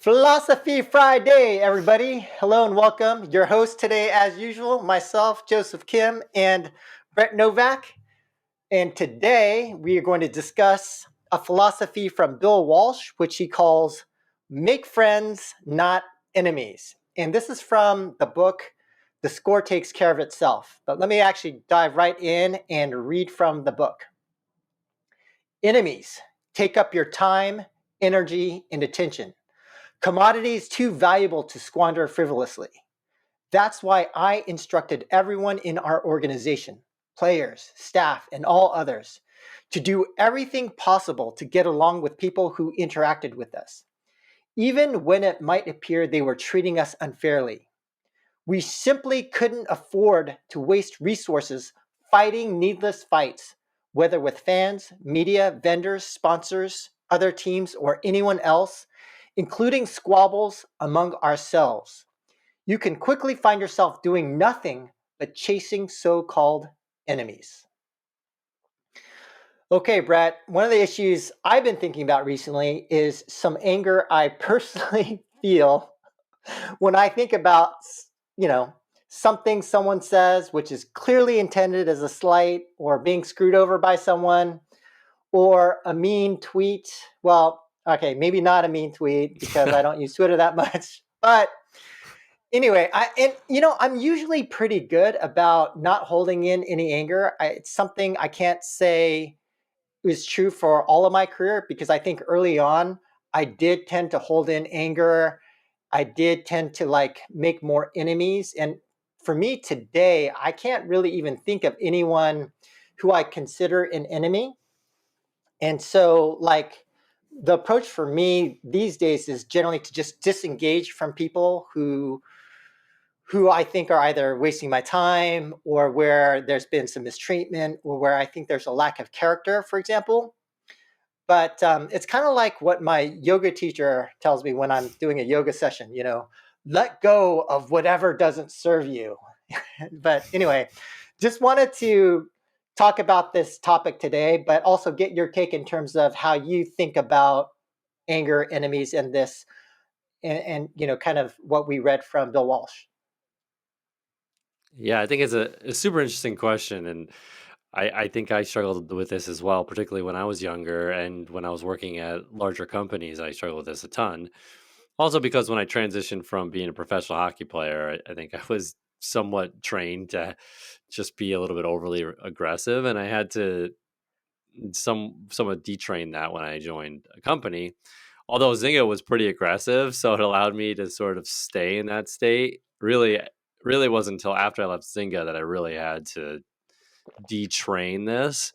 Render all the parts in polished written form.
Philosophy Friday, everybody. Hello and welcome. Your host today, as usual, myself, Joseph Kim, and Brett Novak. And today we are going to discuss a philosophy from Bill Walsh, which he calls Make Friends, Not Enemies. And this is from the book, The Score Takes Care of Itself. But let me actually dive right in and read from the book. Enemies take up your time, energy, and attention. Commodities too valuable to squander frivolously. That's why I instructed everyone in our organization, players, staff, and all others, to do everything possible to get along with people who interacted with us, even when it might appear they were treating us unfairly. We simply couldn't afford to waste resources fighting needless fights, whether with fans, media, vendors, sponsors, other teams, or anyone else, including squabbles among ourselves. You can quickly find yourself doing nothing but chasing so-called enemies. Okay, Brett, one of the issues I've been thinking about recently is some anger I personally feel when I think about, you know, something someone says which is clearly intended as a slight or being screwed over by someone or a mean tweet. Well, okay, maybe not a mean tweet because I don't use Twitter that much, but anyway, I'm usually pretty good about not holding in any anger. It's something I can't say is true for all of my career because I think early on I did tend to hold in anger. I did tend to make more enemies. And for me today, I can't really even think of anyone who I consider an enemy. And so the approach for me these days is generally to just disengage from people who I think are either wasting my time or where there's been some mistreatment or where I think there's a lack of character, for example. But it's kind of like what my yoga teacher tells me when I'm doing a yoga session, let go of whatever doesn't serve you. But anyway, just wanted to talk about this topic today, but also get your take in terms of how you think about anger, enemies, and this, and kind of what we read from Bill Walsh. Yeah, I think it's a super interesting question. And I think I struggled with this as well, particularly when I was younger and when I was working at larger companies. I struggled with this a ton. Also, because when I transitioned from being a professional hockey player, I think I was somewhat trained to just be a little bit overly aggressive. And I had to somewhat detrain that when I joined a company. Although Zynga was pretty aggressive, so it allowed me to sort of stay in that state. Really wasn't until after I left Zynga that I really had to detrain this.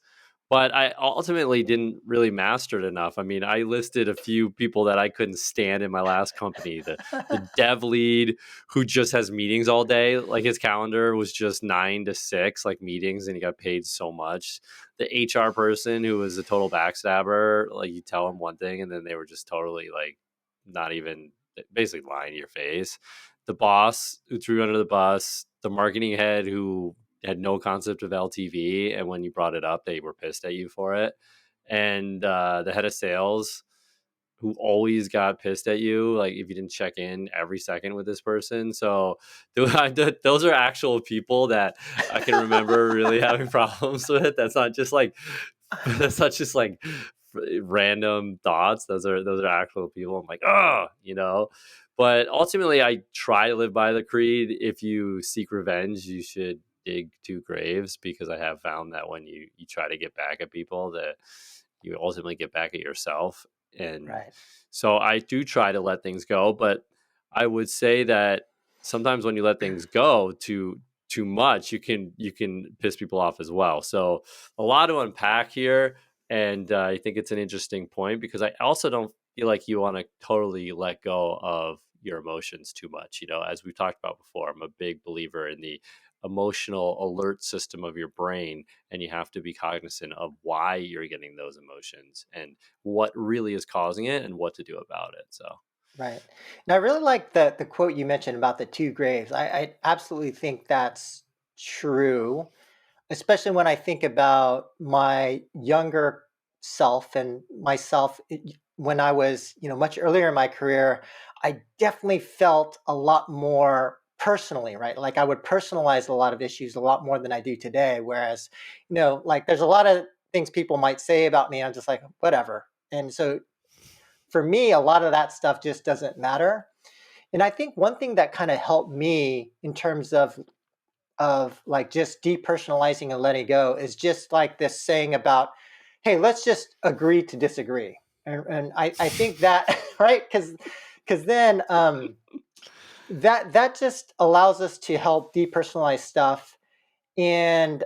But I ultimately didn't really master it enough. I mean, I listed a few people that I couldn't stand in my last company. The dev lead who just has meetings all day, like his calendar was just 9 to 6, like meetings, and he got paid so much. The HR person who was a total backstabber, like you tell them one thing and then they were just totally like not even basically lying to your face. The boss who threw you under the bus, the marketing head who had no concept of LTV, and when you brought it up, they were pissed at you for it. And the head of sales, who always got pissed at you, like if you didn't check in every second with this person. So those are actual people that I can remember really having problems with. That's not just like random thoughts. Those are actual people. I'm like, oh. But ultimately, I try to live by the creed. If you seek revenge, you should dig two graves, because I have found that when you try to get back at people, that you ultimately get back at yourself. And Right. so I do try to let things go, but I would say that sometimes when you let things go too much, you can piss people off as well. So a lot to unpack here, and I think it's an interesting point, because I also don't feel like you want to totally let go of your emotions too much. As we've talked about before, I'm a big believer in the emotional alert system of your brain, and you have to be cognizant of why you're getting those emotions and what really is causing it and what to do about it. So Right. And I really like the quote you mentioned about the two graves. I absolutely think that's true, especially when I think about my younger self and myself when I was, much earlier in my career, I definitely felt a lot more personally, right? Like I would personalize a lot of issues a lot more than I do today. Whereas, like there's a lot of things people might say about me. I'm just like, whatever. And so for me, a lot of that stuff just doesn't matter. And I think one thing that kind of helped me in terms of like just depersonalizing and letting go is just like this saying about, hey, let's just agree to disagree. And I think that right, because then that just allows us to help depersonalize stuff. And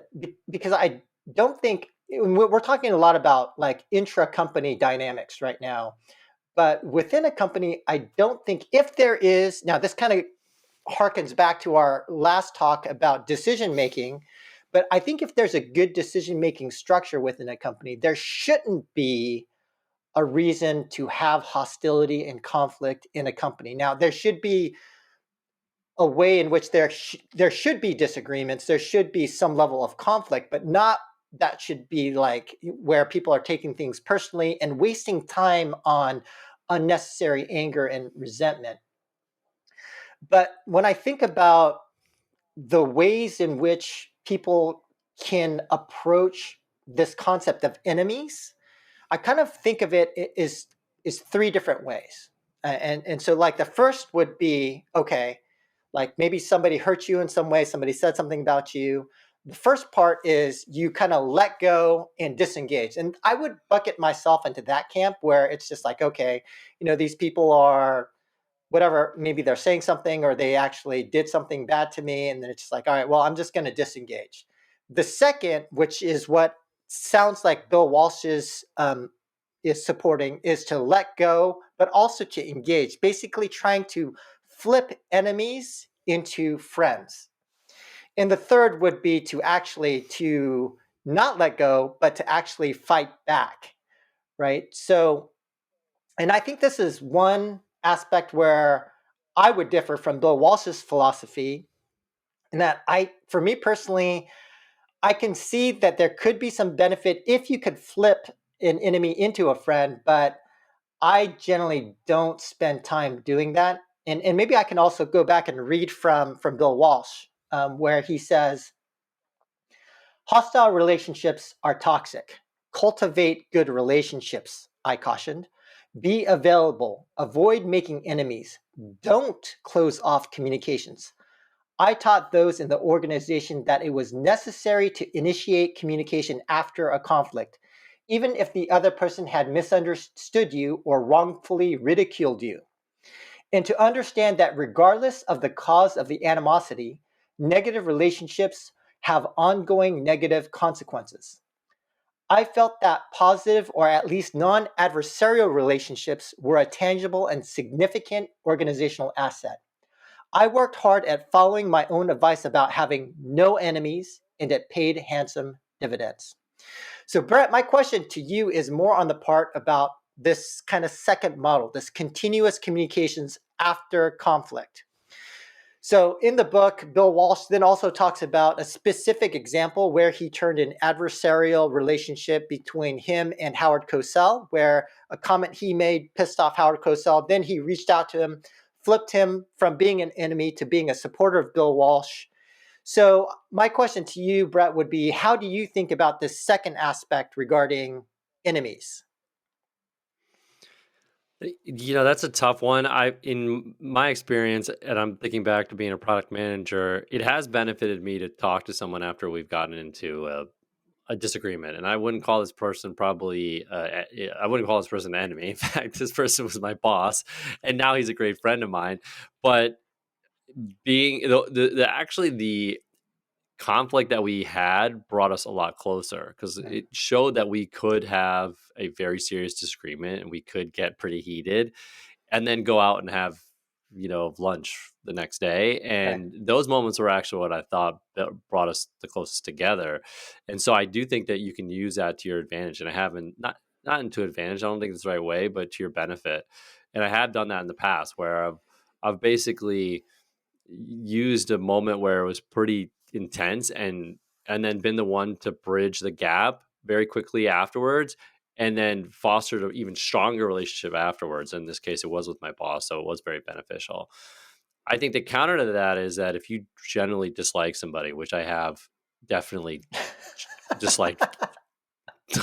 because I don't think we're talking a lot about like intra company dynamics right now, but within a company, I don't think if there is, now this kind of harkens back to our last talk about decision making, but I think if there's a good decision making structure within a company, there shouldn't be a reason to have hostility and conflict in a company. Now, there should be a way in which there should be disagreements, there should be some level of conflict, but not that should be like where people are taking things personally and wasting time on unnecessary anger and resentment. But when I think about the ways in which people can approach this concept of enemies, I kind of think of it is three different ways. And so like the first would be, okay, like maybe somebody hurt you in some way, somebody said something about you. The first part is you kind of let go and disengage. And I would bucket myself into that camp where it's just like, okay, these people are whatever, maybe they're saying something or they actually did something bad to me. And then it's just like, all right, well, I'm just going to disengage. The second, which is what sounds like Bill Walsh is supporting, is to let go, but also to engage, basically trying to flip enemies into friends. And the third would be to not let go, but to actually fight back, right? So and I think this is one aspect where I would differ from Bill Walsh's philosophy, in that for me personally, I can see that there could be some benefit if you could flip an enemy into a friend, but I generally don't spend time doing that. And maybe I can also go back and read from Bill Walsh, where he says, hostile relationships are toxic. Cultivate good relationships, I cautioned. Be available. Avoid making enemies. Don't close off communications. I taught those in the organization that it was necessary to initiate communication after a conflict, even if the other person had misunderstood you or wrongfully ridiculed you. And to understand that regardless of the cause of the animosity, negative relationships have ongoing negative consequences. I felt that positive or at least non adversarial relationships were a tangible and significant organizational asset. I worked hard at following my own advice about having no enemies, and it paid handsome dividends. So, Brett, my question to you is more on the part about this kind of second model, this continuous communications after conflict. So, in the book, Bill Walsh then also talks about a specific example where he turned an adversarial relationship between him and Howard Cosell, where a comment he made pissed off Howard Cosell. Then he reached out to him, flipped him from being an enemy to being a supporter of Bill Walsh. So, my question to you, Brett, would be how do you think about this second aspect regarding enemies? That's a tough one. In my experience, and I'm thinking back to being a product manager, it has benefited me to talk to someone after we've gotten into a disagreement. And I wouldn't call this person I wouldn't call this person an enemy. In fact, this person was my boss, and now he's a great friend of mine. But being actually the conflict that we had brought us a lot closer because Right. it showed that we could have a very serious disagreement and we could get pretty heated and then go out and have lunch the next day. Okay. And those moments were actually what I thought that brought us the closest together. And so I do think that you can use that to your advantage. And I haven't not into advantage, I don't think it's the right way, but to your benefit. And I have done that in the past where I've basically used a moment where it was pretty intense and then been the one to bridge the gap very quickly afterwards and then fostered an even stronger relationship afterwards. In this case, it was with my boss, so it was very beneficial. I think the counter to that is that if you generally dislike somebody, which I have definitely disliked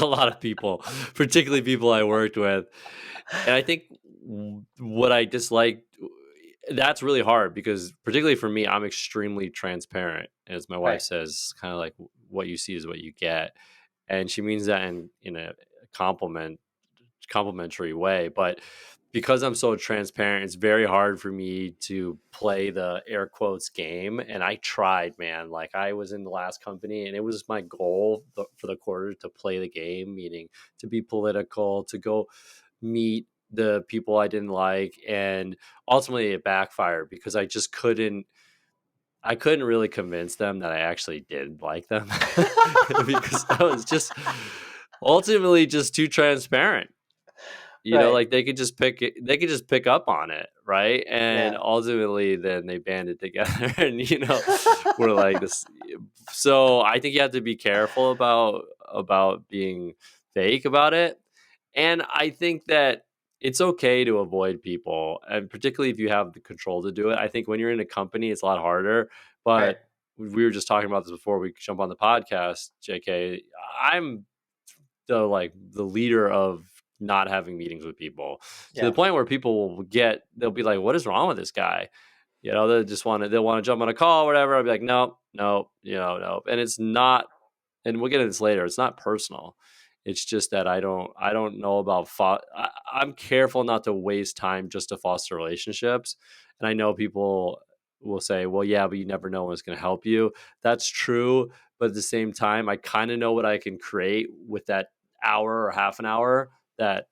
a lot of people, particularly people I worked with, and I think what I disliked, that's really hard because particularly for me, I'm extremely transparent. As my wife Right. says, kind of like what you see is what you get. And she means that in a complimentary way. But because I'm so transparent, it's very hard for me to play the air quotes game. And I tried, man. Like I was in the last company, and it was my goal for the quarter to play the game, meaning to be political, to go meet the people I didn't like, and ultimately it backfired because I couldn't really convince them that I actually did like them because I was just ultimately just too transparent. Right. Like they could just pick up on it, right? And Yeah. ultimately then they banded together and we're like this. So I think you have to be careful about being fake about it. And I think that it's okay to avoid people, and particularly if you have the control to do it. I think when you're in a company it's a lot harder, Right. but we were just talking about this before we jump on the podcast, JK. I'm the leader of not having meetings with people to the Yeah. point where people they'll be like, what is wrong with this guy? They'll want to jump on a call or whatever. I'll be like, no, no, no. And it's not, and we'll get into this later. It's not personal. It's just that I don't know about, I'm careful not to waste time just to foster relationships. And I know people will say, well, yeah, but you never know when it's going to help you. That's true. But at the same time, I kind of know what I can create with that hour or half an hour that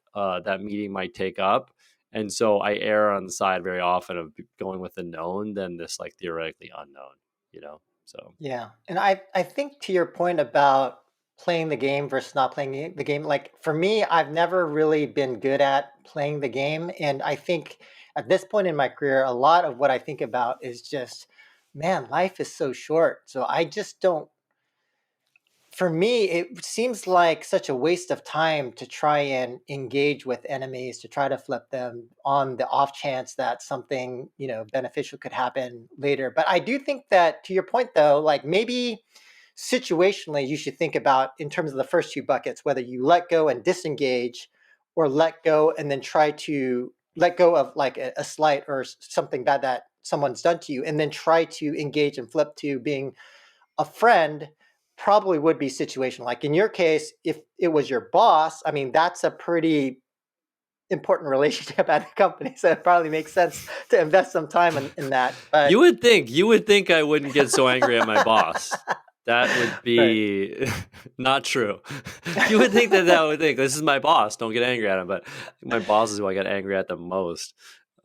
meeting might take up. And so I err on the side very often of going with the known than this like theoretically unknown. So Yeah. And I think to your point about playing the game versus not playing the game, like for me, I've never really been good at playing the game. And I think at this point in my career, a lot of what I think about is just, man, life is so short. So I just don't, for me, it seems like such a waste of time to try and engage with enemies, to try to flip them on the off chance that something, beneficial could happen later. But I do think that to your point though, like maybe situationally you should think about in terms of the first two buckets, whether you let go and disengage or let go and then try to let go of like a slight or something bad that someone's done to you and then try to engage and flip to being a friend. Probably would be situational. Like in your case, if it was your boss, I mean, that's a pretty important relationship at the company. So it probably makes sense to invest some time in that. But you would think I wouldn't get so angry at my boss. That would right. be not true. You would think that would think this is my boss. Don't get angry at him. But my boss is who I get angry at the most.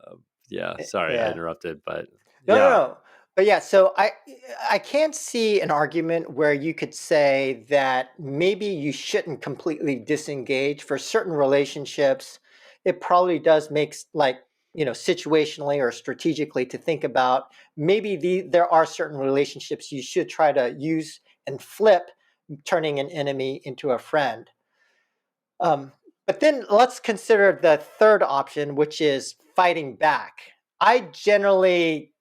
Uh, yeah, sorry I Yeah. interrupted, but No, no, yeah, no. But yeah, so I can't see an argument where you could say that maybe you shouldn't completely disengage for certain relationships. It probably does make like, situationally or strategically to think about maybe there are certain relationships you should try to use and flip, turning an enemy into a friend. Um, but then let's consider the third option, which is fighting back. I generally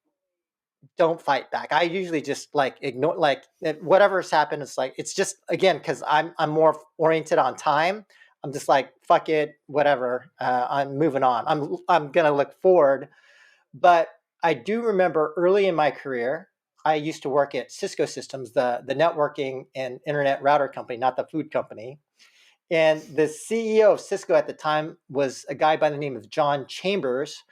don't fight back. I usually just like ignore like whatever's happened. It's like it's just again because I'm more oriented on time. I'm just like fuck it, whatever. I'm moving on. I'm gonna look forward. But I do remember early in my career, I used to work at Cisco Systems, the networking and internet router company, not the food company. And the CEO of Cisco at the time was a guy by the name of John Chambers,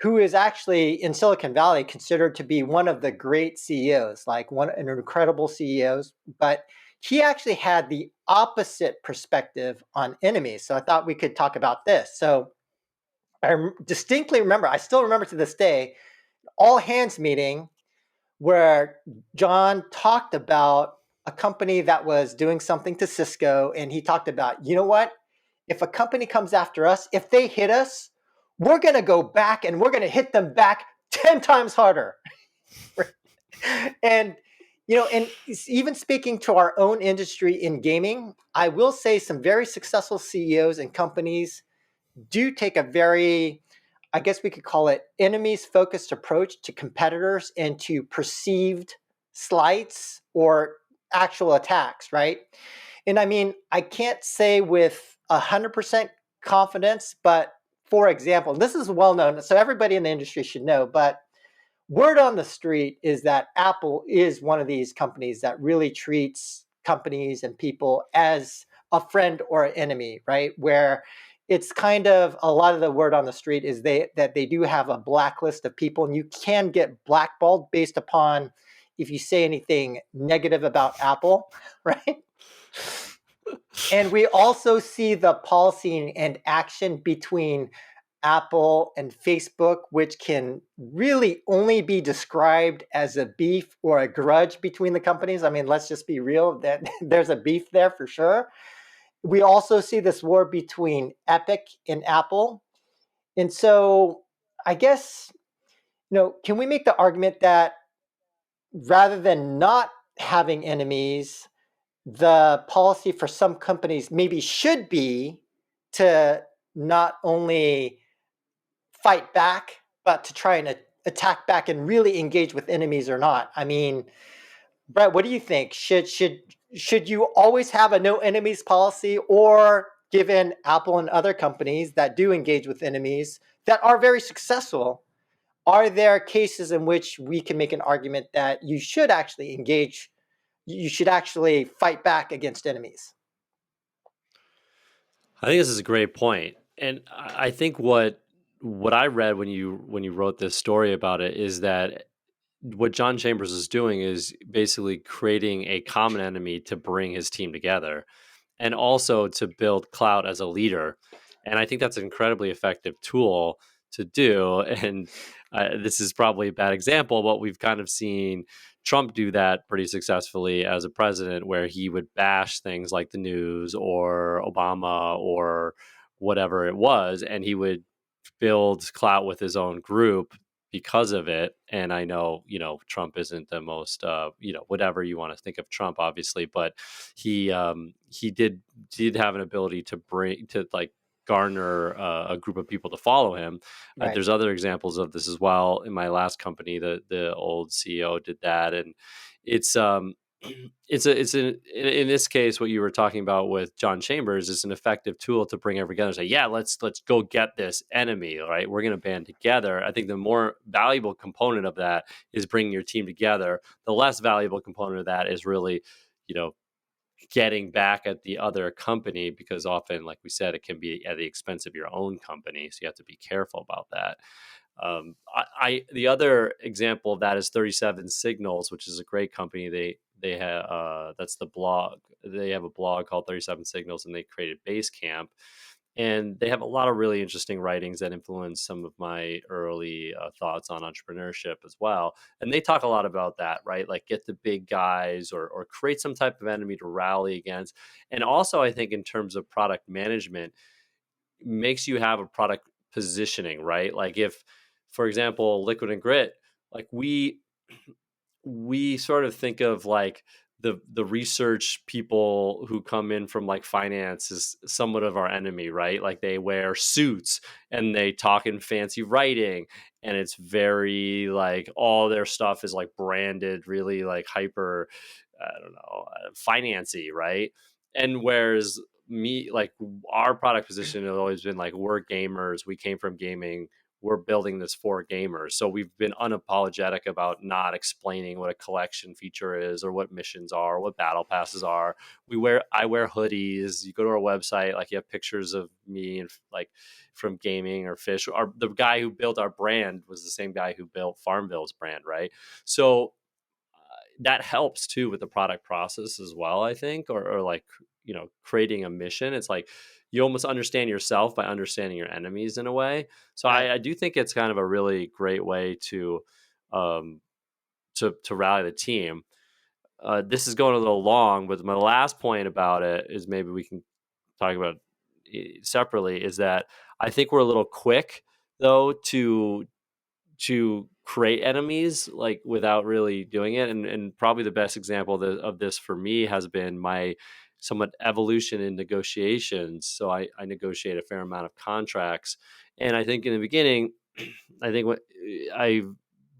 who is actually in Silicon Valley considered to be one of the great CEOs, like one an incredible CEOs, but he actually had the opposite perspective on enemies. So I thought we could talk about this. So I distinctly remember, I still remember to this day, all hands meeting where John talked about a company that was doing something to Cisco. And he talked about, you know what? If a company comes after us, if they hit us, we're going to go back and we're going to hit them back 10 times harder. And And even speaking to our own industry in gaming, I will say some very successful CEOs and companies do take a very, I guess we could call it, enemies focused approach to competitors and to perceived slights or actual attacks, right? And I mean, I can't say with 100% confidence, but for example, this is well known, so everybody in the industry should know, but word on the street is that Apple is one of these companies that really treats companies and people as a friend or an enemy, right? Where it's kind of a lot of the word on the street is they do have a blacklist of people, and you can get blackballed based upon if you say anything negative about Apple, right? And we also see the policy and action between Apple and Facebook, which can really only be described as a beef or a grudge between the companies. I mean, let's just be real that there's a beef there for sure. We also see this war between Epic and Apple. And so I guess, can we make the argument that rather than not having enemies, the policy for some companies maybe should be to not only fight back, but to try and attack back and really engage with enemies or not? I mean, Brett, what do you think? Should you always have a no enemies policy, or given Apple and other companies that do engage with enemies that are very successful, are there cases in which we can make an argument that you should actually engage, you should actually fight back against enemies? I think this is a great point, and I think what I read when you wrote this story about it is that what John Chambers is doing is basically creating a common enemy to bring his team together, and also to build clout as a leader. And I think that's an incredibly effective tool to do. And this is probably a bad example, but we've kind of seen Trump do that pretty successfully as a president, where he would bash things like the news or Obama or whatever it was, and he would build clout with his own group because of it. And I know, Trump isn't the most, whatever you want to think of Trump, obviously, but he did have an ability to bring to like garner a group of people to follow him. Right. There's other examples of this as well. In my last company, the old CEO did that, and it's in this case what you were talking about with John Chambers is an effective tool to bring everyone together and say, yeah, let's go get this enemy, right? We're going to band together. I think the more valuable component of that is bringing your team together. The less valuable component of that is really, you know, getting back at the other company, because often, like we said, it can be at the expense of your own company. So you have to be careful about that. The other example of that is 37 Signals, which is a great company. They have that's the blog. They have a blog called 37 Signals, and they created Basecamp, and they have a lot of really interesting writings that influence some of my early thoughts on entrepreneurship as well. And they talk a lot about that, right? Like get the big guys, or create some type of enemy to rally against. And also, I think in terms of product management, makes you have a product positioning, right? Like if, for example, Liquid and Grit, like we sort of think of like the research people who come in from like finance is somewhat of our enemy, right? Like they wear suits and they talk in fancy writing, and it's very like all their stuff is like branded really like hyper, I don't know, financy, right? And whereas me, like our product position has always been like, we're gamers, we came from gaming, we're building this for gamers. So we've been unapologetic about not explaining what a collection feature is, or what missions are, or what battle passes are. I wear hoodies. You go to our website, like you have pictures of me and like from gaming or fish. The guy who built our brand was the same guy who built Farmville's brand, right? So that helps too with the product process as well, I think, or like, creating a mission. It's like you almost understand yourself by understanding your enemies in a way. So Right. I do think it's kind of a really great way um to rally the team. This is going a little long, but my last point about it is, maybe we can talk about separately, is that I think we're a little quick though to create enemies like without really doing it. And probably the best example of this for me has been my somewhat evolution in negotiations. So I negotiate a fair amount of contracts, and I think in the beginning, I think what I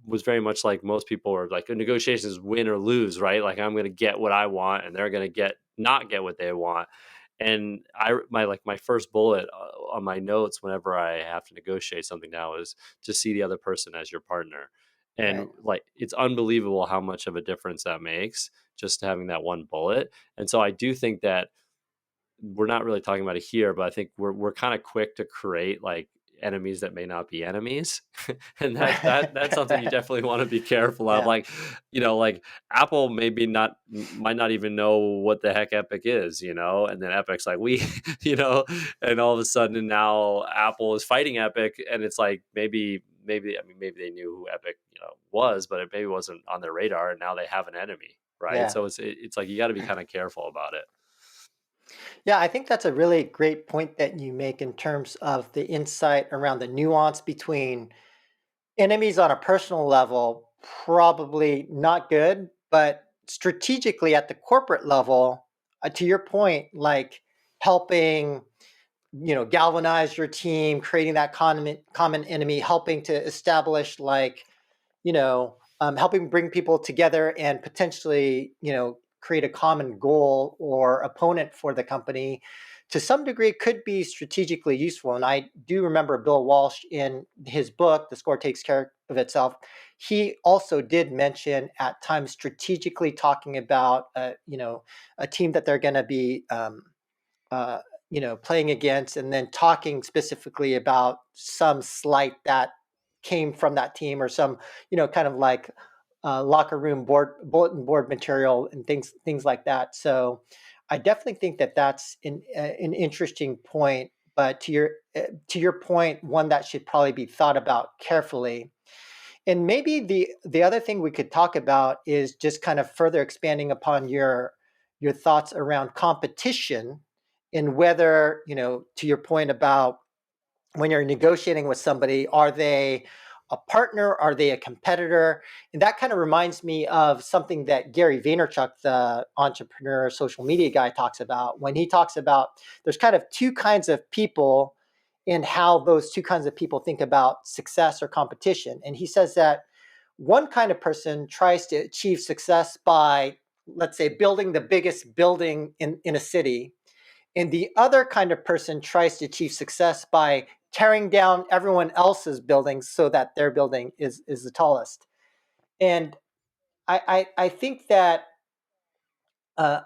was very much like most people are like, negotiations win or lose, right? Like I'm going to get what I want and they're going to get not get what they want. And my first bullet on my notes whenever I have to negotiate something now is to see the other person as your partner. And Right. like it's unbelievable how much of a difference that makes, just having that one bullet. And so I do think that we're not really talking about it here, but I think we're kind of quick to create like enemies that may not be enemies. And that's something you Right. definitely want to be careful of. Yeah. Like, like Apple maybe not might not even know what the heck Epic is, and then Epic's like we, and all of a sudden now Apple is fighting Epic, and it's like maybe I mean maybe they knew who Epic was, but it maybe wasn't on their radar, and now they have an enemy, right? Yeah. So it's like you got to be kind of careful about it. Yeah, I think that's a really great point that you make in terms of the insight around the nuance between enemies on a personal level, probably not good, but strategically at the corporate level, to your point, like helping, galvanize your team, creating that common enemy, helping to establish like helping bring people together and potentially, create a common goal or opponent for the company to some degree could be strategically useful. And I do remember Bill Walsh in his book, The Score Takes Care of Itself. He also did mention at times strategically talking about, a team that they're going to be, uh, playing against, and then talking specifically about some slight that came from that team or some, kind of like locker room bulletin board material and things like that. So I definitely think that that's an interesting point. But to your point, one that should probably be thought about carefully. And maybe the other thing we could talk about is just kind of further expanding upon your thoughts around competition and whether, to your point about when you're negotiating with somebody, are they a partner? Are they a competitor? And that kind of reminds me of something that Gary Vaynerchuk, the entrepreneur social media guy, talks about when he talks about there's kind of two kinds of people and how those two kinds of people think about success or competition. And he says that one kind of person tries to achieve success by, let's say, building the biggest building in a city, and the other kind of person tries to achieve success by tearing down everyone else's buildings so that their building is the tallest. And I think that, uh,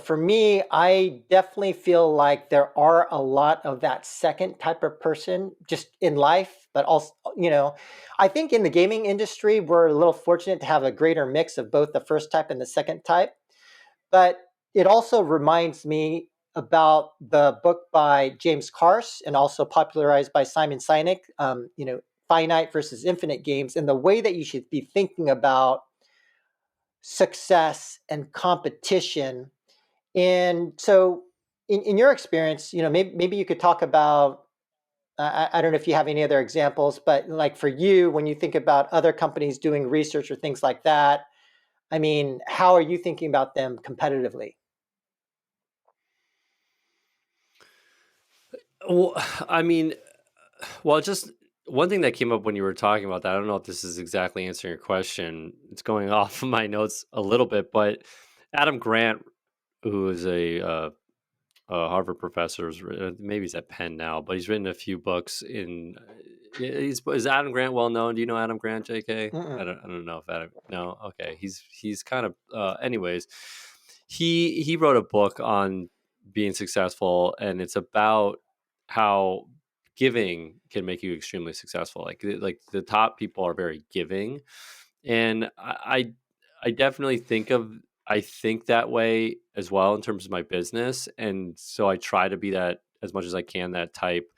for me, I definitely feel like there are a lot of that second type of person just in life, but also, I think in the gaming industry, we're a little fortunate to have a greater mix of both the first type and the second type. But it also reminds me about the book by James Carse and also popularized by Simon Sinek, Finite versus Infinite Games, and the way that you should be thinking about success and competition. And so, in your experience, maybe you could talk about. I don't know if you have any other examples, but like for you, when you think about other companies doing research or things like that, I mean, how are you thinking about them competitively? Well, I mean, well, just one thing that came up when you were talking about that. I don't know if this is exactly answering your question. It's going off of my notes a little bit, but Adam Grant, who is a Harvard professor, maybe he's at Penn now, but he's written a few books. Is Adam Grant well known? Do you know Adam Grant, J.K.? Mm-mm. I don't know if Adam. No, okay. He's kind of. Anyways, he wrote a book on being successful, and it's about how giving can make you extremely successful. Like the top people are very giving, and I definitely I think that way as well in terms of my business, and so I try to be that as much as I can, that type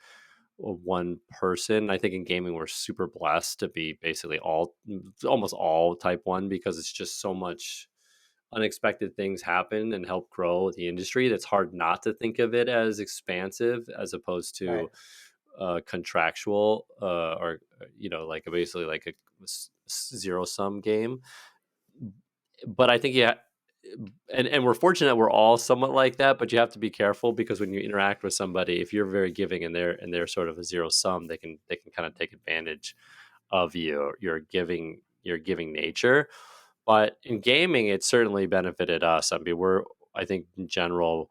of one person. I think in gaming we're super blessed to be basically almost all type one, because it's just so much unexpected things happen and help grow the industry. That's hard not to think of it as expansive as opposed to Right. contractual, or like basically like a zero sum game. But I think, yeah, and we're fortunate we're all somewhat like that, but you have to be careful because when you interact with somebody, if you're very giving and they're sort of a zero sum, they can kind of take advantage of your giving nature. But in gaming, it certainly benefited us. I mean, I think in general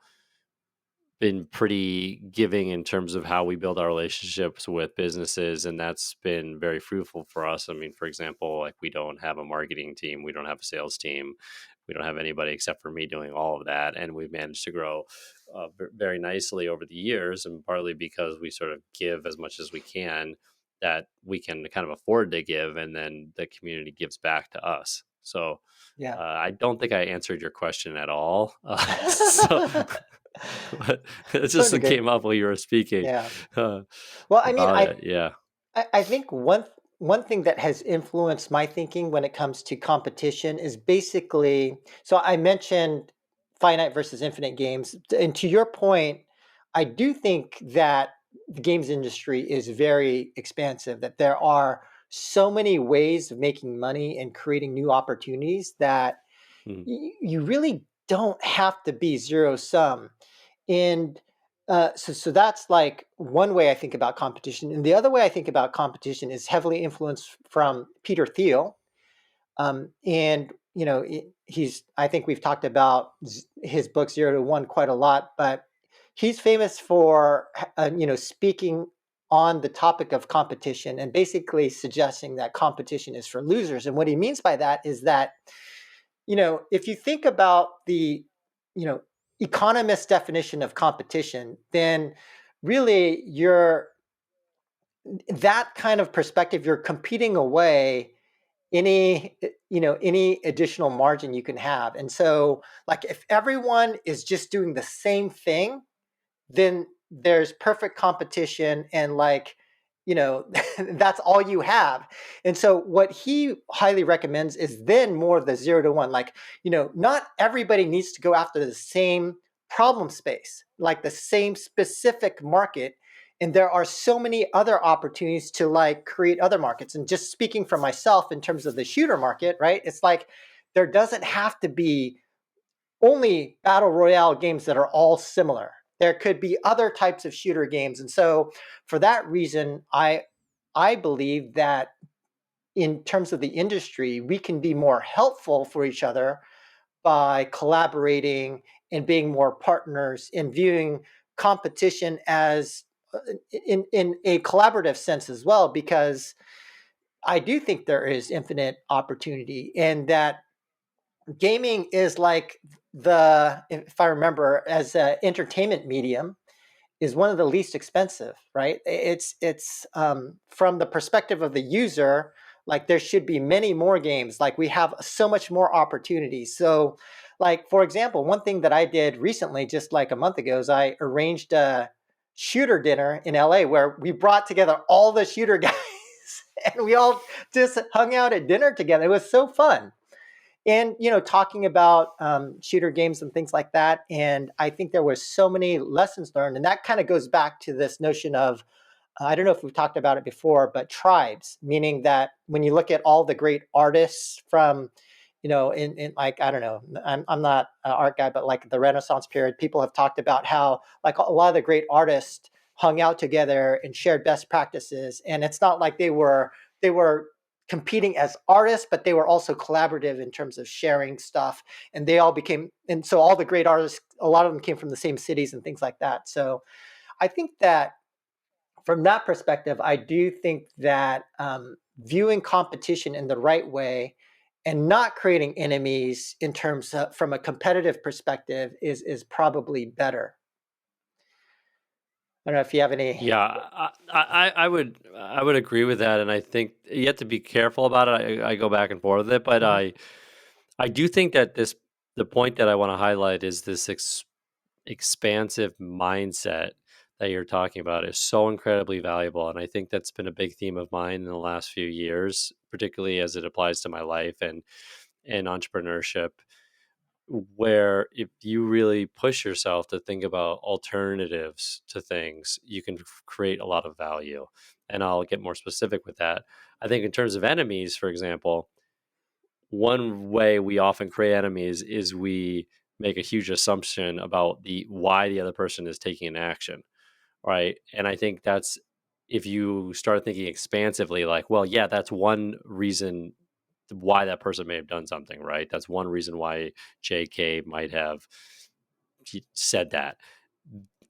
been pretty giving in terms of how we build our relationships with businesses, and that's been very fruitful for us. I mean, for example, like we don't have a marketing team, we don't have a sales team, we don't have anybody except for me doing all of that, and we've managed to grow very nicely over the years, and partly because we sort of give as much as we can, that we can kind of afford to give, and then the community gives back to us. So Yeah. I don't think I answered your question at all. So but it To some just degree. came up while you were speaking Yeah. uh, Well, I mean, about it. Yeah. I think one thing that has influenced my thinking when it comes to competition is basically, so I mentioned finite versus infinite games, and to your point, I do think that the games industry is very expansive. That there are so many ways of making money and creating new opportunities that Mhm. you really don't have to be zero sum. And so that's like one way I think about competition. And the other way I think about competition is heavily influenced from Peter Thiel. And he's, I think we've talked about his book Zero to One quite a lot, but he's famous for speaking on the topic of competition and basically suggesting that competition is for losers. And what he means by that is that, if you think about the, you know, economist definition of competition, then really you're that kind of perspective, you're competing away any additional margin you can have. And so like if everyone is just doing the same thing, then there's perfect competition and like that's all you have. And so what he highly recommends is then more of the 0 to 1, like not everybody needs to go after the same problem space, like the same specific market, and there are so many other opportunities to like create other markets. And just speaking for myself in terms of the shooter market, right, it's like there doesn't have to be only battle royale games that are all similar. There could be other types of shooter games. And so for that reason, I believe that in terms of the industry, we can be more helpful for each other by collaborating and being more partners and viewing competition as in a collaborative sense as well, because I do think there is infinite opportunity and that gaming is like if I remember, as an entertainment medium, is one of the least expensive, right? It's from the perspective of the user, like there should be many more games. Like we have so much more opportunities. So, like for example, one thing that I did recently, just like a month ago, is I arranged a shooter dinner in LA where we brought together all the shooter guys and we all just hung out at dinner together. It was so fun, and talking about shooter games and things like that. And I think there was so many lessons learned, and that kind of goes back to this notion of, I don't know if we've talked about it before, but tribes, meaning that when you look at all the great artists from, in like, I don't know, I'm not an art guy, but like the Renaissance period, people have talked about how like a lot of the great artists hung out together and shared best practices. And it's not like they were competing as artists, but they were also collaborative in terms of sharing stuff. And they all became, and so all the great artists, a lot of them came from the same cities and things like that. So I think that from that perspective, I do think that viewing competition in the right way and not creating enemies in terms of from a competitive perspective is probably better. I don't know if you have any. Yeah, I would agree with that, and I think you have to be careful about it. I go back and forth with it, but Mhm. I do think that the point that I want to highlight is this expansive mindset that you're talking about is so incredibly valuable, and I think that's been a big theme of mine in the last few years, particularly as it applies to my life and entrepreneurship. where if you really push yourself to think about alternatives to things, you can create a lot of value. And I'll get more specific with that. I think in terms of enemies, for example, one way we often create enemies is we make a huge assumption about the why the other person is taking an action, right? And I think that's, if you start thinking expansively, like, well, yeah, that's one reason why that person may have done something, right? That's one reason why JK might have said that.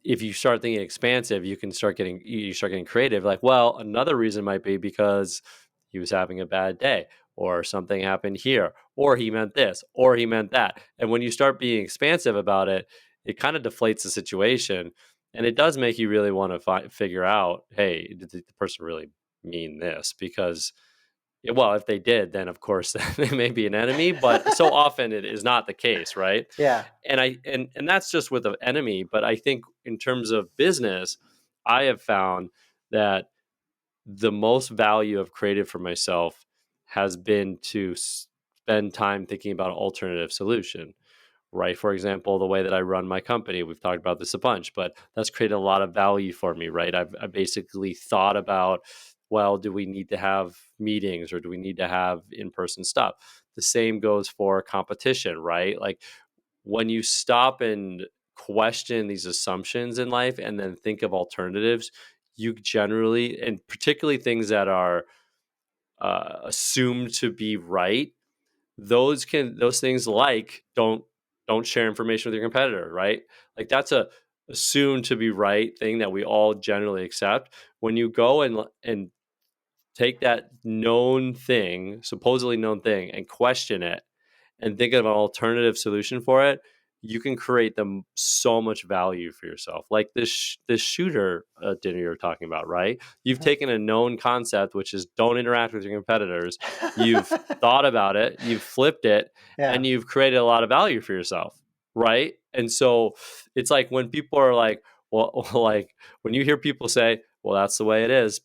If you start thinking expansive, you start getting creative. Like, well, another reason might be because he was having a bad day, or something happened here, or he meant this, or he meant that. And when you start being expansive about it, it kind of deflates the situation, and it does make you really want to figure out, hey, did the person really mean this? Because well, if they did, then of course they may be an enemy, but so often it is not the case, right? Yeah. And that's just with an enemy. But I think in terms of business, I have found that the most value I've created for myself has been to spend time thinking about an alternative solution, right? For example, the way that I run my company, we've talked about this a bunch, but that's created a lot of value for me, right? I basically thought about, well, do we need to have meetings, or do we need to have in person stuff? The same goes for competition, right? Like, when you stop and question these assumptions in life and then think of alternatives, you generally, and particularly things that are assumed to be right, those things, like, don't share information with your competitor, right? Like, that's a assumed to be right thing that we all generally accept. When you go and take that known thing, supposedly known thing, and question it and think of an alternative solution for it, you can create them so much value for yourself. Like this shooter dinner you're talking about, right? You've Mhm. taken a known concept, which is don't interact with your competitors. You've thought about it, you've flipped it, Yeah. and you've created a lot of value for yourself, right? And so it's like when people are like, well, like when you hear people say, well, that's the way it is,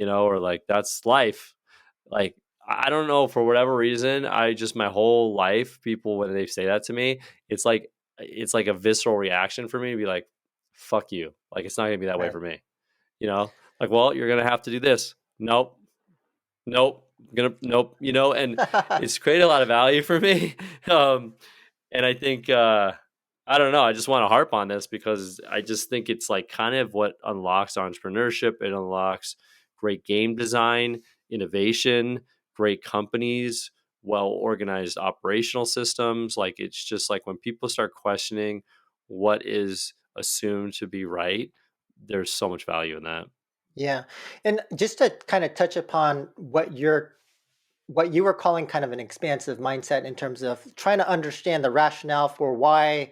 or like that's life. Like, I don't know, for whatever reason, I just, my whole life, people, when they say that to me, it's like it's like a visceral reaction for me to be like, fuck you. Like, it's not gonna be that way Right. for me. Like, well, you're gonna have to do this. Nope. Nope. Gonna nope, and it's created a lot of value for me. um and I think I don't know, I just want to harp on this because I just think it's like kind of what unlocks entrepreneurship. It unlocks great game design, innovation, great companies, well organized operational systems. Like, it's just like when people start questioning what is assumed to be right, there's so much value in that. Yeah. And just to kind of touch upon what you were calling kind of an expansive mindset in terms of trying to understand the rationale for why,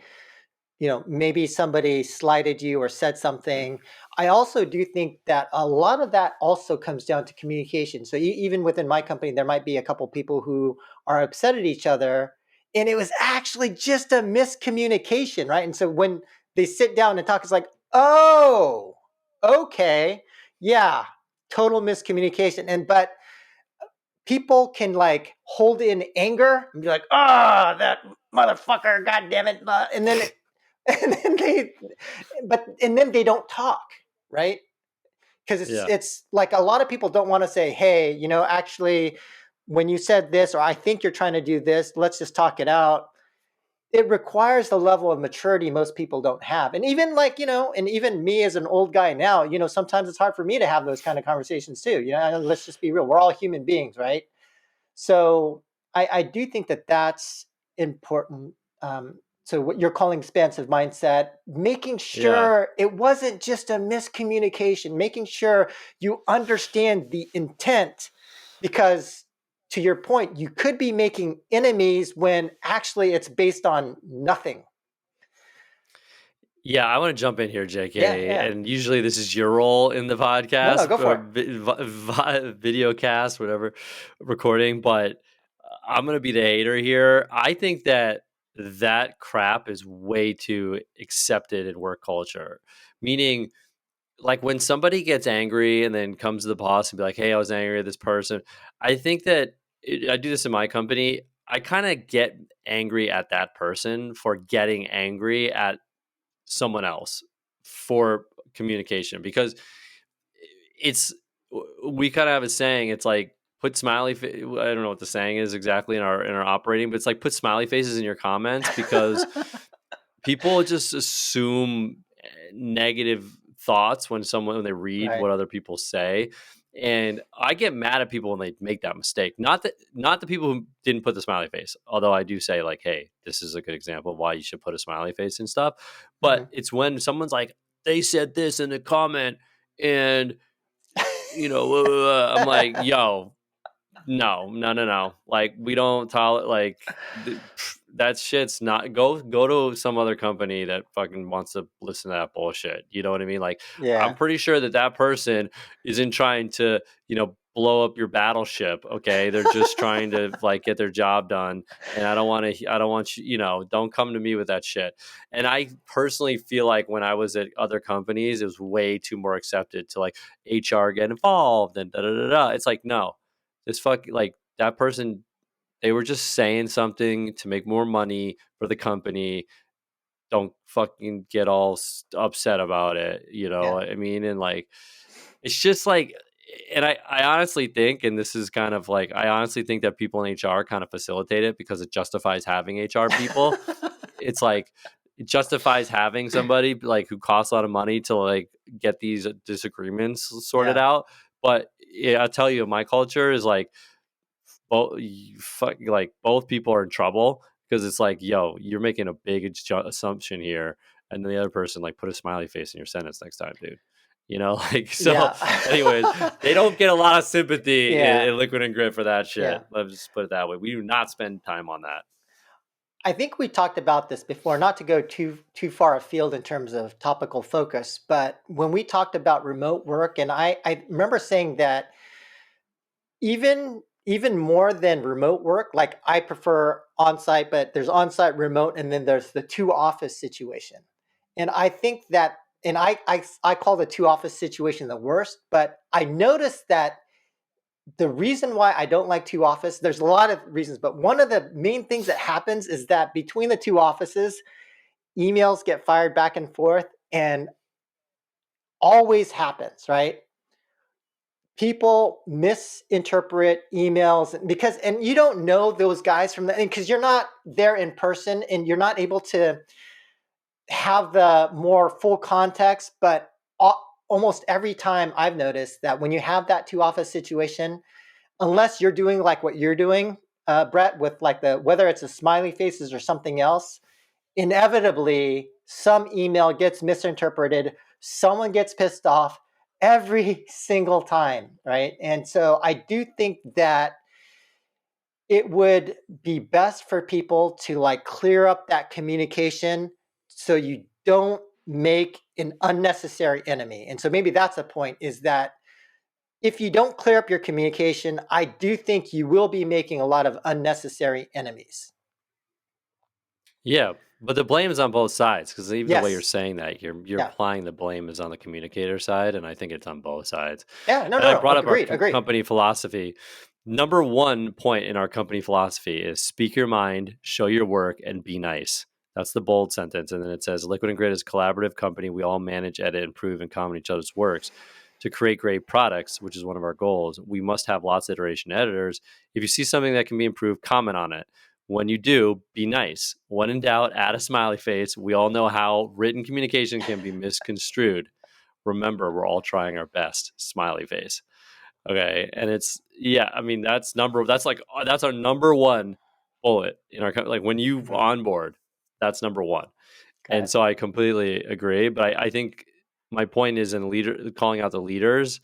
maybe somebody slighted you or said something. I also do think that a lot of that also comes down to communication. So even within my company, there might be a couple people who are upset at each other, and it was actually just a miscommunication, right? And so when they sit down and talk, it's like, oh, okay, yeah, total miscommunication. And but people can like hold in anger and be like, ah, that motherfucker, god damn it, and then and then they don't talk, right? Because it's Yeah. it's like a lot of people don't want to say, hey, actually, when you said this, or I think you're trying to do this, let's just talk it out. It requires the level of maturity most people don't have. And even like, and even me as an old guy now, sometimes it's hard for me to have those kind of conversations too. Let's just be real, we're all human beings, right? So I do think that that's important. So what you're calling expansive mindset, making Yeah. sure it wasn't just a miscommunication, making sure you understand the intent, because to your point, you could be making enemies when actually it's based on nothing. Yeah, I want to jump in here, Yeah, JK. yeah. And usually this is your role in the No, no, podcast go for or it. video cast, whatever, recording. But I'm going to be the hater here. I think that crap is way too accepted in work culture. Meaning, like, when somebody gets angry and then comes to the boss and be like, hey, I was angry at this person. I think that I do this in my company. I kind of get angry at that person for getting angry at someone else for communication, because it's we kind of have a saying. It's like, put I don't know what the saying is exactly in our operating, but it's like, put smiley faces in your comments, because people just assume negative thoughts when they read Right. what other people say. And I get mad at people when they make that mistake. Not the people who didn't put the smiley face, although I do say, like, hey, this is a good example of why you should put a smiley face and stuff. But Mhm. it's when someone's like, they said this in the comment, and I'm like, yo, no, no, no, no. Like, we don't tolerate, like, that shit's not, go to some other company that fucking wants to listen to that bullshit. You know what I mean? Like, I'm Yeah. pretty sure that that person isn't trying to, blow up your battleship. Okay, they're just trying to, like, get their job done. And I don't want you, don't come to me with that shit. And I personally feel like when I was at other companies, it was way too more accepted to, like, HR get involved and da da da da. It's like, no, this fuck, like, that person, they were just saying something to make more money for the company. Don't fucking get all upset about it. You know Yeah. what I mean? And, like, it's just like, and I honestly think, and this is kind of like, I honestly think that people in HR kind of facilitate it because it justifies having HR people. It's like, it justifies having somebody, like, who costs a lot of money to, like, get these disagreements sorted Yeah. out. But yeah, I'll tell you, my culture is like, like, both people are in trouble, because it's like, yo, you're making a big assumption here, and then the other person, like, put a smiley face in your sentence next time, dude. Like, so, Yeah. anyways, they don't get a lot of sympathy Yeah. in Liquid and Grit for that Yeah. shit. Let's just put it that way. We do not spend time on that. I think we talked about this before, not to go too far afield in terms of topical focus, but when we talked about remote work, and I remember saying that even more than remote work, like I prefer on-site, but there's on-site, remote, and then there's the two office situation. And I think that, and I call the two office situation the worst, but I noticed that the reason why I don't like two office, there's a lot of reasons, but one of the main things that happens is that between the two offices, emails get fired back and forth, and always happens, right? People misinterpret emails because, and you don't know those guys from the, because you're not there in person and you're not able to have the more full context. But almost every time I've noticed that when you have that two office situation, unless you're doing like what you're doing, Brett, with like the, whether it's a smiley faces or something else, inevitably some email gets misinterpreted, someone gets pissed off every single time, right? And so I do think that it would be best for people to like clear up that communication so you don't make an unnecessary enemy. And so maybe that's a point, is that if you don't clear up your communication, I do think you will be making a lot of unnecessary enemies. Yeah, but the blame is on both sides, because even the way you're Yes. saying that, you're Yeah. implying the blame is on the communicator side, and I think it's on both sides. Yeah. No, And no, I no. brought up our Agreed. Agreed. company philosophy. Number one point in our company philosophy is speak your mind, show your work, and be nice. That's the bold sentence, and then it says Liquid and Grid is a collaborative company. We all manage, edit, improve, and comment each other's works to create great products, which is one of our goals. We must have lots of iteration editors. If you see something that can be improved, comment on it. When you do, be nice. When in doubt, add a smiley face. We all know how written communication can be misconstrued. Remember, we're all trying our best. Smiley face. Okay. And it's, yeah, I mean, that's our number one bullet in our like, when you Mhm. onboard, that's number one. Got And it. so I completely agree. But I think my point is, in calling out the leaders,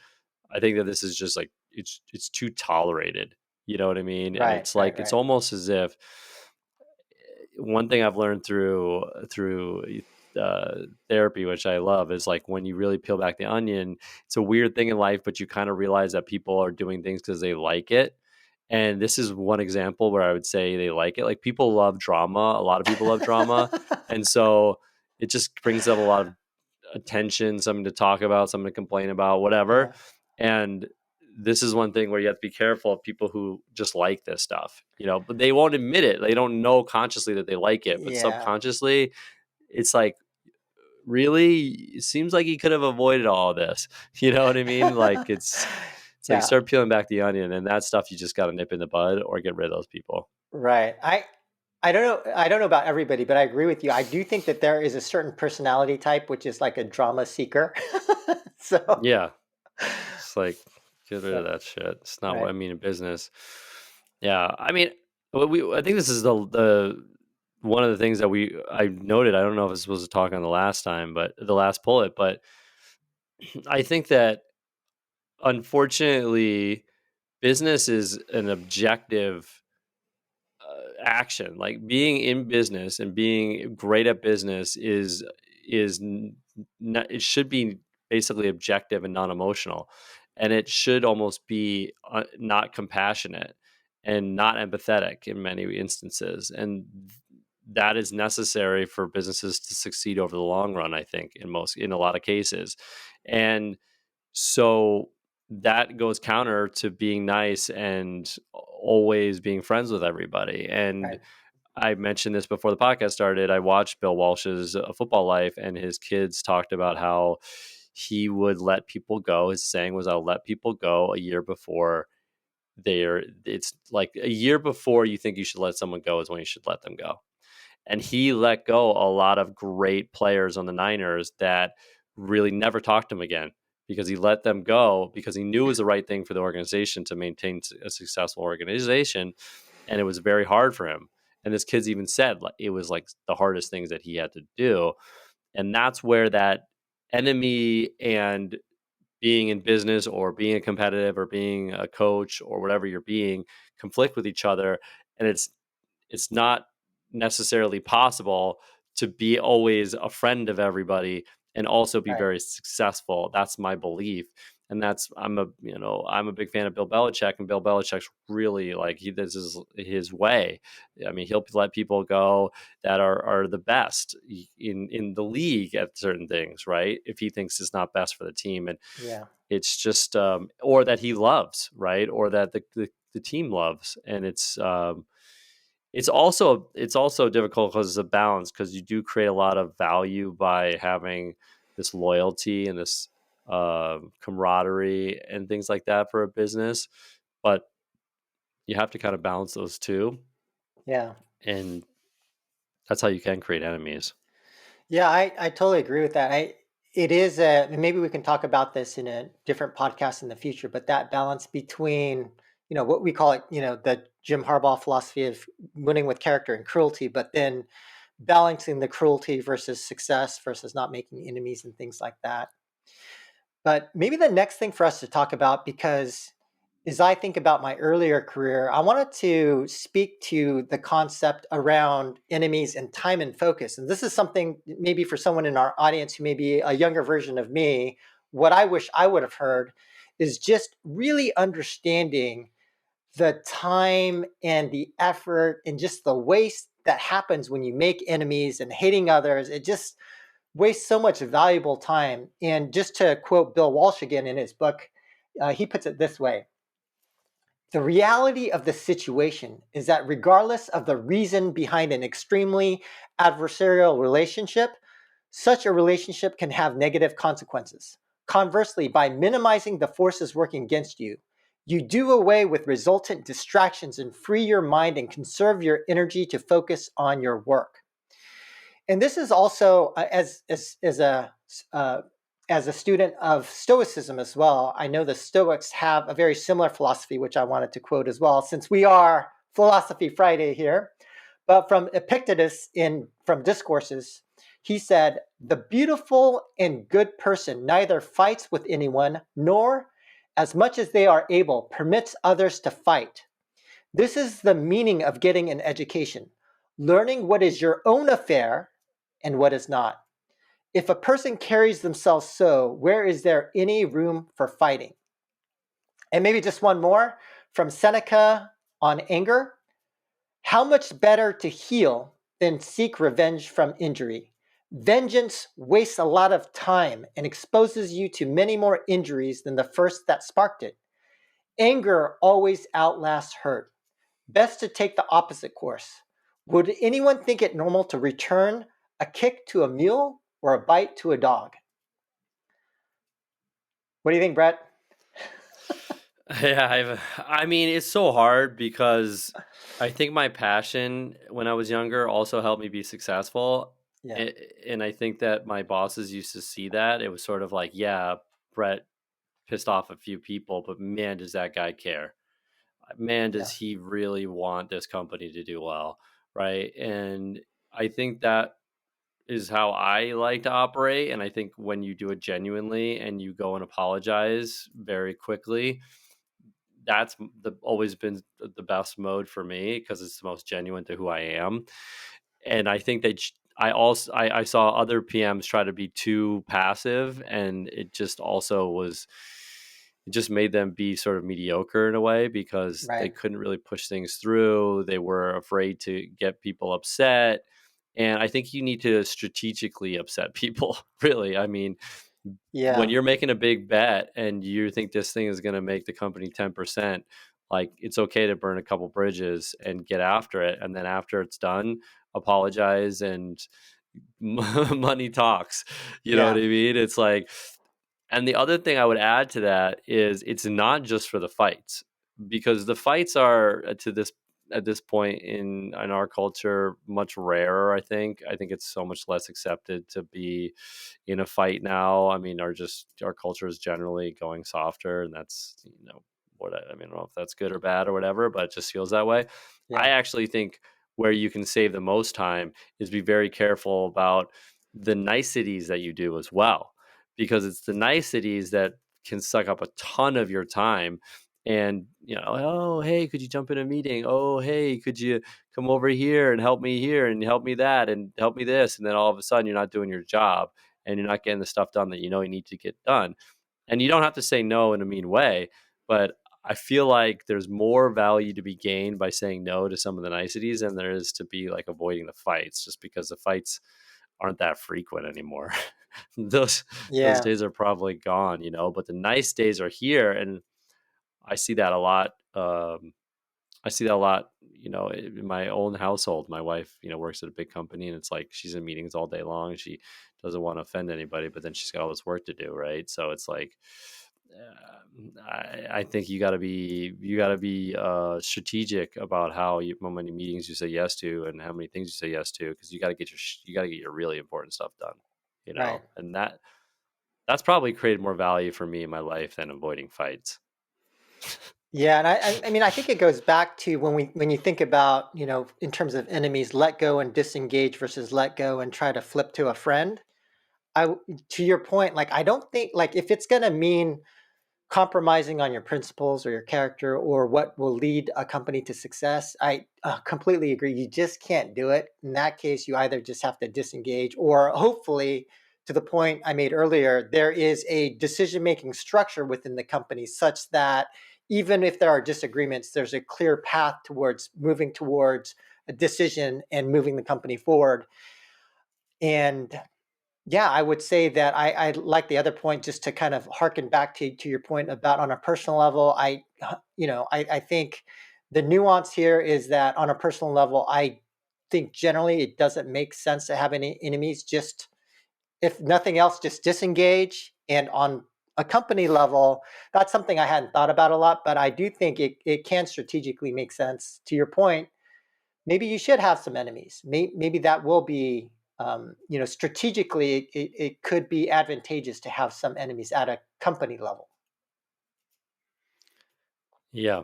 I think that this is just like, it's too tolerated. You know what I mean? And Right. it's Right. like, it's Right. almost as if, one thing I've learned through therapy, which I love, is like, when you really peel back the onion, it's a weird thing in life, but you kind of realize that people are doing things because they like it. And this is one example where I would say they like it. Like, people love drama. A lot of people love drama, and so it just brings up a lot of attention, something to talk about, something to complain about, whatever. Yeah. And this is one thing where you have to be careful of people who just like this stuff, but they won't admit it. They don't know consciously that they like it, but Yeah. subconsciously, it's like, really, it seems like he could have avoided all of this. You know what I mean? Like it's like Yeah. start peeling back the onion, and that stuff you just got to nip in the bud or get rid of those people. Right. I don't know about everybody, but I agree with you. I do think that there is a certain personality type which is like a drama seeker. So, Yeah, it's like get rid so of that shit. It's not what right. I mean in business. Yeah, I mean, I think this is the one of the things that I noted. I don't know if I was supposed to talk on the last time, but the last bullet, but I think that unfortunately, business is an objective action. Like being in business and being great at business is not, it should be basically objective and non-emotional, and it should almost be not compassionate and not empathetic in many instances, and that is necessary for businesses to succeed over the long run, I think, in a lot of cases. And so that goes counter to being nice and always being friends with everybody. And Right. I mentioned this before the podcast started. I watched Bill Walsh's Football Life, and his kids talked about how he would let people go. His saying was, "I'll let people go a year before they're." It's like a year before you think you should let someone go is when you should let them go. And he let go a lot of great players on the Niners that really never talked to him again because he let them go because he knew it was the right thing for the organization to maintain a successful organization. And it was very hard for him. And his kids even said like it was like the hardest things that he had to do. And that's where that enemy and being in business or being competitive or being a coach or whatever you're being conflict with each other. And it's not necessarily possible to be always a friend of everybody and also be Right. very successful. That's my belief. And I'm a big fan of Bill Belichick, and Bill Belichick's really like this is his way. I mean, he'll let people go that are the best in the league at certain things, right? If he thinks it's not best for the team, and Yeah. it's just or that he loves, right? Or that the team loves, and it's also difficult because it's a balance because you do create a lot of value by having this loyalty and this camaraderie and things like that for a business, but you have to kind of balance those two, Yeah. and that's how you can create enemies. Yeah, I totally agree with that. It is and maybe we can talk about this in a different podcast in the future, but that balance between, what we call it, the Jim Harbaugh philosophy of winning with character and cruelty, but then balancing the cruelty versus success versus not making enemies and things like that. But maybe the next thing for us to talk about, because as I think about my earlier career, I wanted to speak to the concept around enemies and time and focus. And this is something maybe for someone in our audience who may be a younger version of me, what I wish I would have heard is just really understanding the time and the effort and just the waste that happens when you make enemies and hating others. It just wastes so much valuable time. And just to quote Bill Walsh again in his book, he puts it this way: the reality of the situation is that regardless of the reason behind an extremely adversarial relationship, such a relationship can have negative consequences. Conversely, by minimizing the forces working against you, you do away with resultant distractions and free your mind and conserve your energy to focus on your work. And this is also uh, as a student of Stoicism as well. I know the Stoics have a very similar philosophy, which I wanted to quote as well, since we are Philosophy Friday here. But from Epictetus in from Discourses, he said, "The beautiful and good person neither fights with anyone, nor, as much as they are able, permits others to fight. This is the meaning of getting an education, learning what is your own affair and what is not. If a person carries themselves so, where is there any room for fighting?" And maybe just one more from Seneca on anger: "How much better to heal than seek revenge from injury? Vengeance wastes a lot of time and exposes you to many more injuries than the first that sparked it. Anger always outlasts hurt. Best to take the opposite course. Would anyone think it normal to return a kick to a mule or a bite to a dog? What do you think, Brett? Yeah, I mean, it's so hard because I think my passion when I was younger also helped me be successful. Yeah, And I think that my bosses used to see that. It was sort of like, yeah, Brett pissed off a few people, but man, does that guy care? Man, does yeah, he really want this company to do well? Right. And I think that is how I like to operate. And I think when you do it genuinely and you go and apologize very quickly, that's always been the best mode for me because it's the most genuine to who I am. And I think that I saw other PMs try to be too passive, and it just made them be sort of mediocre in a way because they right. couldn't really push things through. They were afraid to get people upset. And I think you need to strategically upset people, really. I mean, when Yeah, you're making a big bet and you think this thing is going to make the company 10%, like it's okay to burn a couple bridges and get after it. And then after it's done, apologize and money talks. You know what yeah, I mean? It's like, and the other thing I would add to that is it's not just for the fights because the fights are to this at this point in our culture much rarer. I think it's so much less accepted to be in a fight now. I mean, our culture is generally going softer, and that's what I mean. I don't know if that's good or bad or whatever, but it just feels that way. I yeah, actually think where you can save the most time is be very careful about the niceties that you do as well, because it's the niceties that can suck up a ton of your time. And oh hey, could you jump in a meeting? Oh hey, could you come over here and help me here and help me that and help me this? And then all of a sudden you're not doing your job and you're not getting the stuff done that you need to get done. And you don't have to say no in a mean way, but I feel like there's more value to be gained by saying no to some of the niceties than there is to be like avoiding the fights, just because the fights aren't that frequent anymore. those those yeah, days are probably gone, but the nice days are here. And I see that a lot. I see that a lot, in my own household. My wife, works at a big company, and it's like she's in meetings all day long. She doesn't want to offend anybody, but then she's got all this work to do, right? So it's like, I think you got to be strategic about how many meetings you say yes to and how many things you say yes to, because you got to get your really important stuff done, right. and that's probably created more value for me in my life than avoiding fights. Yeah, and I mean, I think it goes back to when you think about, in terms of enemies, let go and disengage versus let go and try to flip to a friend. To your point, like I don't think like if it's going to mean compromising on your principles or your character or what will lead a company to success, I completely agree. You just can't do it. In that case, you either just have to disengage or hopefully, to the point I made earlier, there is a decision making structure within the company such that even if there are disagreements, there's a clear path towards moving towards a decision and moving the company forward. And yeah, I would say that I like the other point, just to kind of harken back to your point about on a personal level. I think the nuance here is that on a personal level, I think generally it doesn't make sense to have any enemies. Just if nothing else, just disengage. And on a company level, that's something I hadn't thought about a lot, but I do think it can strategically make sense. To your point, maybe you should have some enemies. Maybe that will be, strategically, it could be advantageous to have some enemies at a company level. Yeah,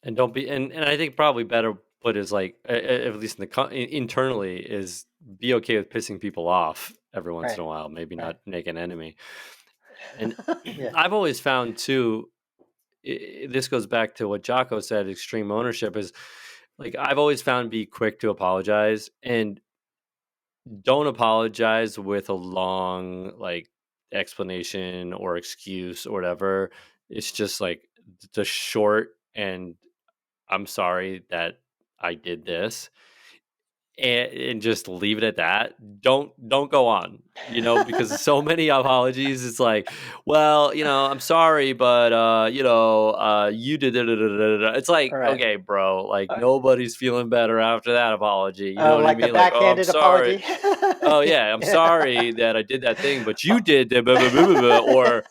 and don't be and I think probably better put is like at least internally is be okay with pissing people off every once Right. in a while. Maybe Right. not make an enemy. And Yeah. I've always found too. This goes back to what Jocko said. Extreme ownership is like I've always found be quick to apologize and don't apologize with a long like explanation or excuse or whatever. It's just like the short and I'm sorry that I did this. and just leave it at that. Don't go on, because so many apologies. It's like, well, I'm sorry, but you did it. It's like, All right. okay, bro, like nobody's feeling better after that apology. You know what I Like the mean? Like, oh, I'm backhanded sorry. apology. Oh yeah, I'm Yeah. sorry that I did that thing, but you did the blah, blah, blah, blah, blah, or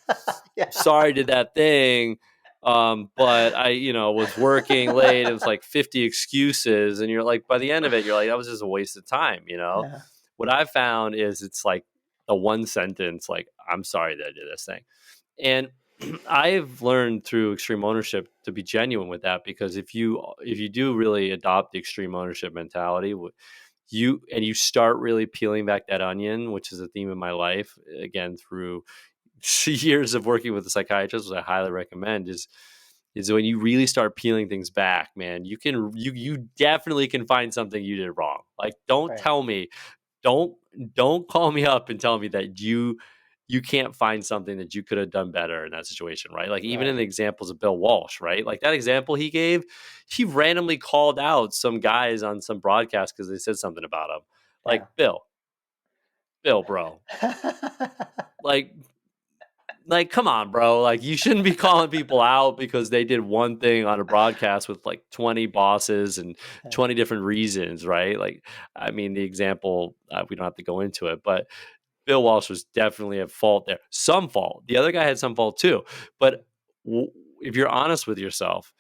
Yeah. sorry did that thing, but I was working late. It was like 50 excuses, and you're like, by the end of it you're like, that was just a waste of time. Yeah. What I've found is it's like a one sentence, like, I'm sorry that I did this thing. And I've learned through extreme ownership to be genuine with that, because if you do really adopt the extreme ownership mentality, you start really peeling back that onion, which is a theme in my life, again, through years of working with a psychiatrist, which I highly recommend, is when you really start peeling things back, man, you definitely can find something you did wrong. Like, don't Right. tell me, don't don't call me up and tell me that you can't find something that you could have done better in that situation, right? Like, even Right. in the examples of Bill Walsh, right? Like that example he gave, he randomly called out some guys on some broadcast because they said something about him. Yeah. Like, Bill, bro, like come on, bro. Like, you shouldn't be calling people out because they did one thing on a broadcast with like 20 bosses and Yeah. 20 different reasons, right? Like, I mean, the example, we don't have to go into it, but Bill Walsh was definitely at fault there. Some fault. The other guy had some fault too. But w- if you're honest with yourself,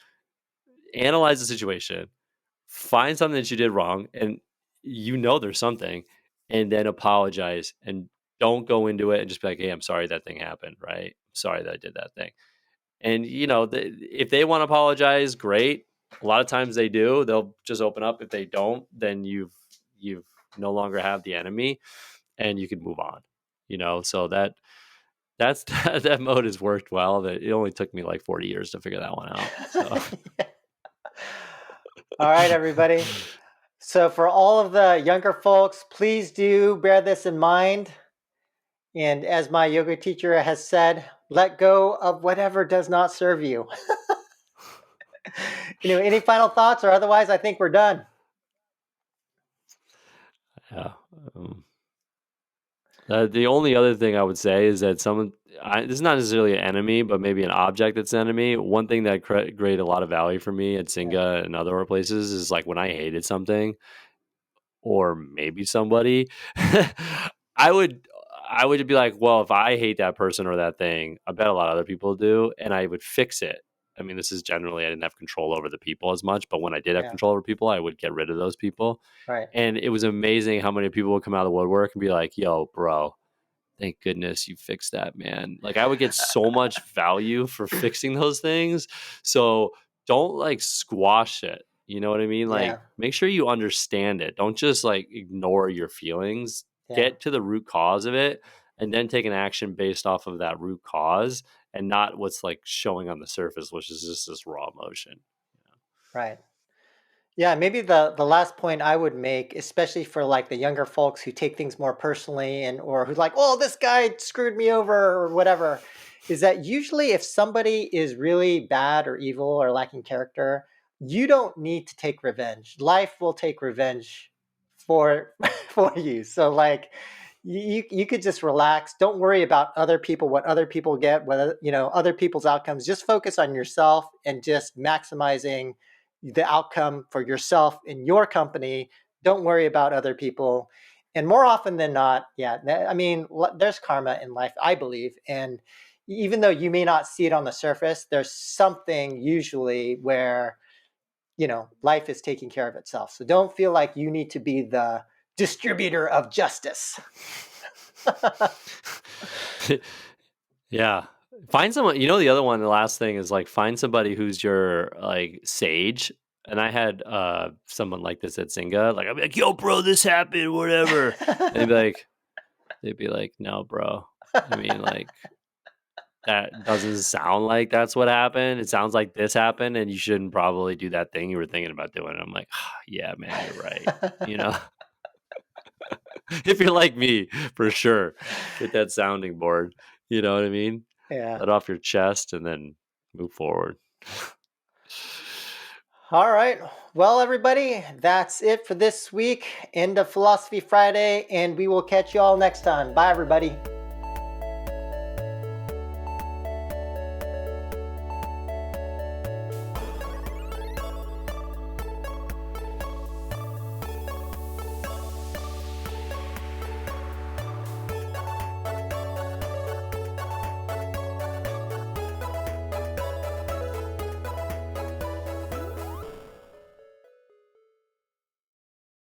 analyze the situation, find something that you did wrong, and there's something, and then apologize, and don't go into it and just be like, hey, I'm sorry that thing happened, right? Sorry that I did that thing. And if they want to apologize, great. A lot of times they do. They'll just open up. If they don't, then you've no longer have the enemy, and you can move on. So that's that mode has worked well. That it only took me like 40 years to figure that one out. So Yeah. All right, everybody. So, for all of the younger folks, please do bear this in mind. And as my yoga teacher has said, let go of whatever does not serve you. Any final thoughts, or otherwise, I think we're done. yeah. Um, the only other thing I would say is that this is not necessarily an enemy, but maybe an object that's an enemy. One thing that created a lot of value for me at Yeah. Singa and other places is like when I hated something, or maybe somebody, I would I would be like, well, if I hate that person or that thing, I bet a lot of other people do, and I would fix it. I mean, this is generally, I didn't have control over the people as much, but when I did have Yeah. control over people, I would get rid of those people. Right. And it was amazing how many people would come out of the woodwork and be like, yo, bro, thank goodness you fixed that, man. Like, I would get so much value for fixing those things. So don't like squash it. You know what I mean? Like, Yeah. make sure you understand it. Don't just like ignore your feelings. Yeah. Get to the root cause of it, and then take an action based off of that root cause, and not what's like showing on the surface, which is just this raw emotion. Right. Yeah, maybe the last point I would make, especially for like the younger folks who take things more personally and or who like, oh, this guy screwed me over or whatever, is that usually if somebody is really bad or evil or lacking character, you don't need to take revenge. Life will take revenge for for you. So like you could just relax. Don't worry about other people, what other people get, whether other people's outcomes. Just focus on yourself and just maximizing the outcome for yourself in your company. Don't worry about other people. And more often than not, yeah, I mean, there's karma in life, I believe. And even though you may not see it on the surface, there's something usually where, life is taking care of itself. So don't feel like you need to be the distributor of justice. Yeah. Find someone, the other one, the last thing is like find somebody who's your like sage. And I had someone like this at Zynga. Like, I'd be like, yo, bro, this happened, whatever. And they'd be like, no, bro. I mean, like, that doesn't sound like that's what happened. It sounds like this happened, and you shouldn't probably do that thing you were thinking about doing. And I'm like, "Ah, yeah, man, you're right. You know, if you're like me, for sure, get that sounding board. You know what I mean? Yeah. Let off your chest and then move forward. All right. Well, everybody, that's it for this week. End of Philosophy Friday, and we will catch you all next time. Bye, everybody.